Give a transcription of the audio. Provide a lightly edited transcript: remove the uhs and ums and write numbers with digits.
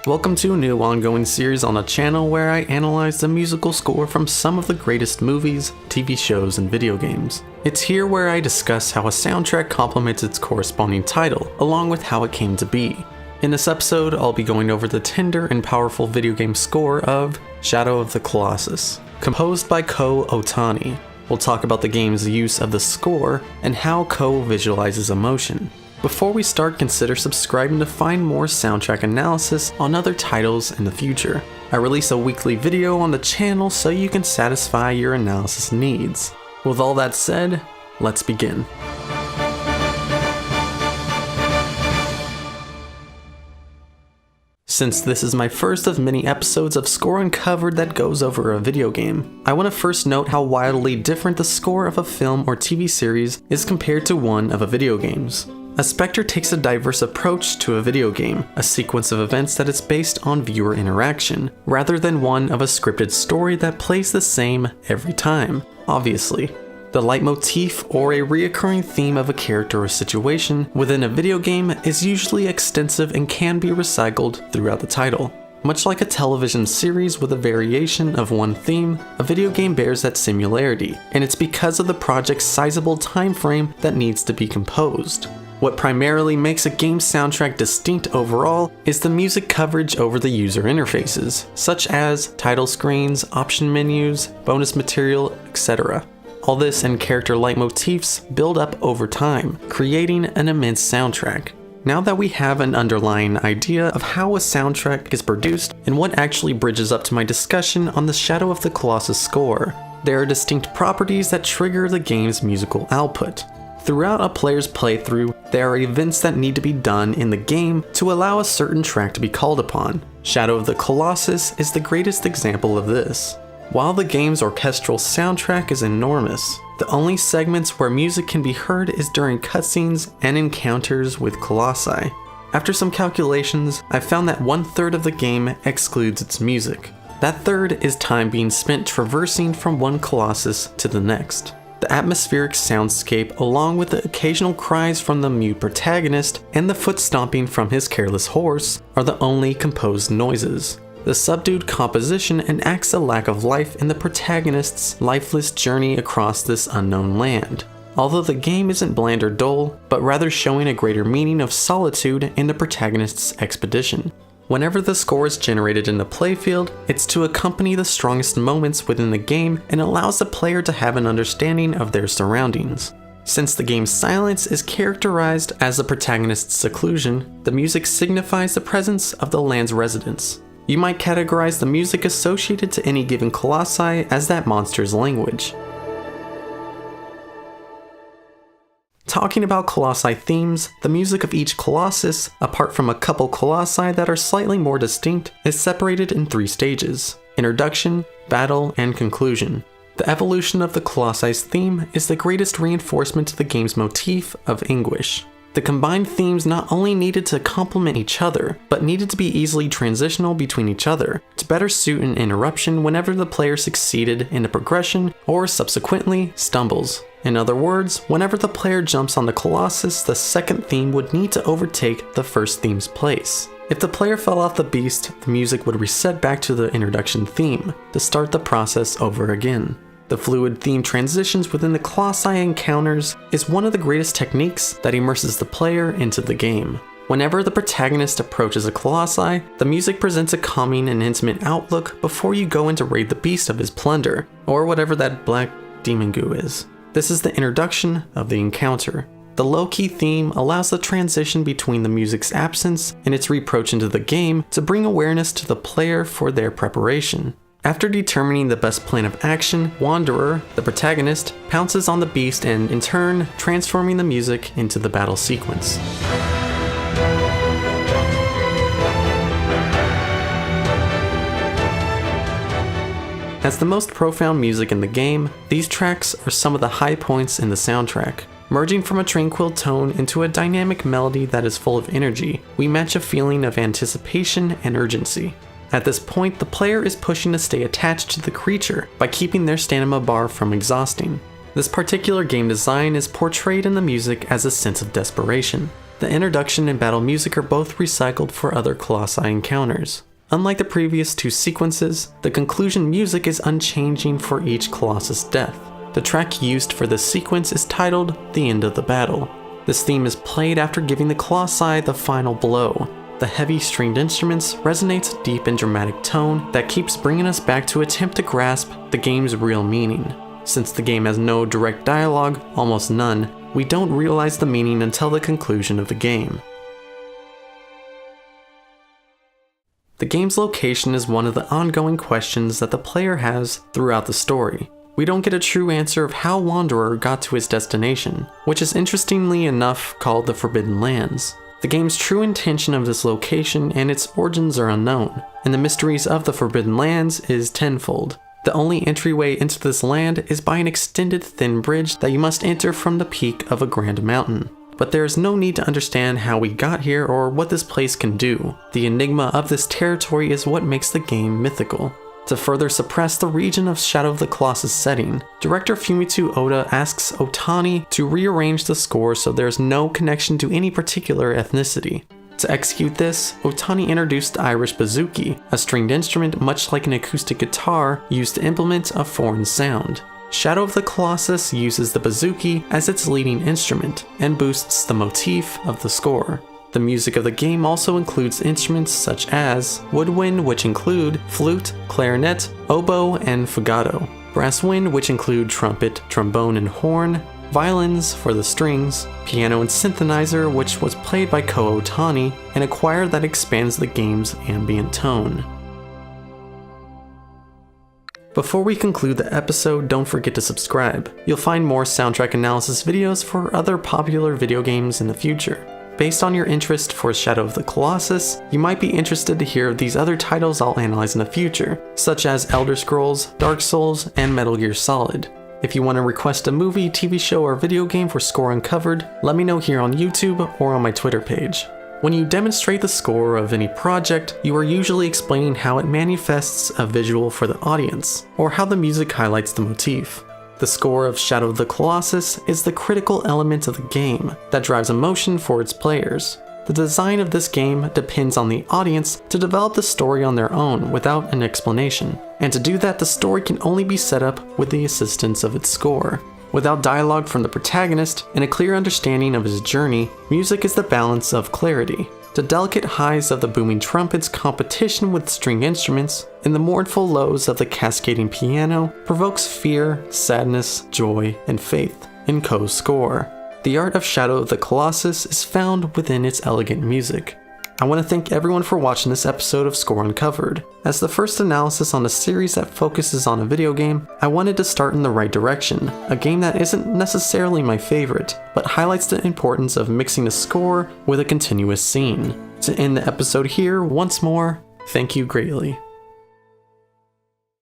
Welcome to a new ongoing series on a channel where I analyze the musical score from some of the greatest movies, TV shows, and video games. It's here where I discuss how a soundtrack complements its corresponding title, along with how it came to be. In this episode, I'll be going over the tender and powerful video game score of Shadow of the Colossus, composed by Kow Otani. We'll talk about the game's use of the score and how Kow visualizes emotion. Before we start, consider subscribing to find more soundtrack analysis on other titles in the future. I release a weekly video on the channel so you can satisfy your analysis needs. With all that said, let's begin. Since this is my first of many episodes of Score UnCovered that goes over a video game, I want to first note how wildly different the score of a film or TV series is compared to one of a video game's. A Spectre takes a diverse approach to a video game, a sequence of events that is based on viewer interaction, rather than one of a scripted story that plays the same every time, obviously. The leitmotif or a reoccurring theme of a character or situation within a video game is usually extensive and can be recycled throughout the title. Much like a television series with a variation of one theme, a video game bears that similarity, and it's because of the project's sizable time frame that needs to be composed. What primarily makes a game soundtrack distinct overall is the music coverage over the user interfaces, such as title screens, option menus, bonus material, etc. All this and character leitmotifs build up over time, creating an immense soundtrack. Now that we have an underlying idea of how a soundtrack is produced and what actually bridges up to my discussion on the Shadow of the Colossus score, there are distinct properties that trigger the game's musical output. Throughout a player's playthrough, there are events that need to be done in the game to allow a certain track to be called upon. Shadow of the Colossus is the greatest example of this. While the game's orchestral soundtrack is enormous, the only segments where music can be heard is during cutscenes and encounters with colossi. After some calculations, I found that 1/3 of the game excludes its music. That third is time being spent traversing from one colossus to the next. The atmospheric soundscape, along with the occasional cries from the mute protagonist and the foot stomping from his careless horse, are the only composed noises. The subdued composition enacts a lack of life in the protagonist's lifeless journey across this unknown land. Although the game isn't bland or dull, but rather showing a greater meaning of solitude in the protagonist's expedition. Whenever the score is generated in the playfield, it's to accompany the strongest moments within the game and allows the player to have an understanding of their surroundings. Since the game's silence is characterized as the protagonist's seclusion, the music signifies the presence of the land's residents. You might categorize the music associated to any given colossi as that monster's language. Talking about colossi themes, the music of each colossus, apart from a couple colossi that are slightly more distinct, is separated in 3 stages: introduction, battle, and conclusion. The evolution of the colossi's theme is the greatest reinforcement to the game's motif of anguish. The combined themes not only needed to complement each other, but needed to be easily transitional between each other, to better suit an interruption whenever the player succeeded in a progression or subsequently stumbles. In other words, whenever the player jumps on the Colossus, the second theme would need to overtake the first theme's place. If the player fell off the beast, the music would reset back to the introduction theme, to start the process over again. The fluid theme transitions within the colossi encounters is one of the greatest techniques that immerses the player into the game. Whenever the protagonist approaches a colossi, the music presents a calming and intimate outlook before you go in to raid the beast of his plunder, or whatever that black demon goo is. This is the introduction of the encounter. The low-key theme allows the transition between the music's absence and its reapproach into the game to bring awareness to the player for their preparation. After determining the best plan of action, Wanderer, the protagonist, pounces on the beast and, in turn, transforming the music into the battle sequence. As the most profound music in the game, these tracks are some of the high points in the soundtrack. Merging from a tranquil tone into a dynamic melody that is full of energy, we match a feeling of anticipation and urgency. At this point, the player is pushing to stay attached to the creature by keeping their stamina bar from exhausting. This particular game design is portrayed in the music as a sense of desperation. The introduction and battle music are both recycled for other Colossi encounters. Unlike the previous two sequences, the conclusion music is unchanging for each Colossus death. The track used for this sequence is titled The End of the Battle. This theme is played after giving the Colossi the final blow. The heavy stringed instruments resonates a deep and dramatic tone that keeps bringing us back to attempt to grasp the game's real meaning. Since the game has no direct dialogue, almost none, we don't realize the meaning until the conclusion of the game. The game's location is one of the ongoing questions that the player has throughout the story. We don't get a true answer of how Wanderer got to his destination, which is interestingly enough called the Forbidden Lands. The game's true intention of this location and its origins are unknown, and the mysteries of the Forbidden Lands is tenfold. The only entryway into this land is by an extended thin bridge that you must enter from the peak of a grand mountain. But there is no need to understand how we got here or what this place can do. The enigma of this territory is what makes the game mythical. To further suppress the region of Shadow of the Colossus setting, director Fumitsu Oda asks Otani to rearrange the score so there's no connection to any particular ethnicity. To execute this, Otani introduced the Irish bouzouki, a stringed instrument much like an acoustic guitar used to implement a foreign sound. Shadow of the Colossus uses the bouzouki as its leading instrument and boosts the motif of the score. The music of the game also includes instruments such as woodwind, which include flute, clarinet, oboe, and fugato, brass wind, which include trumpet, trombone, and horn, violins for the strings, piano and synthesizer, which was played by Kow Otani, and a choir that expands the game's ambient tone. Before we conclude the episode, don't forget to subscribe. You'll find more soundtrack analysis videos for other popular video games in the future. Based on your interest for Shadow of the Colossus, you might be interested to hear of these other titles I'll analyze in the future, such as Elder Scrolls, Dark Souls, and Metal Gear Solid. If you want to request a movie, TV show, or video game for Score Uncovered, let me know here on YouTube or on my Twitter page. When you demonstrate the score of any project, you are usually explaining how it manifests a visual for the audience, or how the music highlights the motif. The score of Shadow of the Colossus is the critical element of the game that drives emotion for its players. The design of this game depends on the audience to develop the story on their own without an explanation, and to do that the story can only be set up with the assistance of its score. Without dialogue from the protagonist and a clear understanding of his journey, music is the balance of clarity. The delicate highs of the booming trumpet's competition with string instruments and the mournful lows of the cascading piano provokes fear, sadness, joy, and faith in Kow's score. The art of Shadow of the Colossus is found within its elegant music. I want to thank everyone for watching this episode of Score Uncovered. As the first analysis on a series that focuses on a video game, I wanted to start in the right direction, a game that isn't necessarily my favorite, but highlights the importance of mixing a score with a continuous scene. To end the episode here, once more, thank you greatly.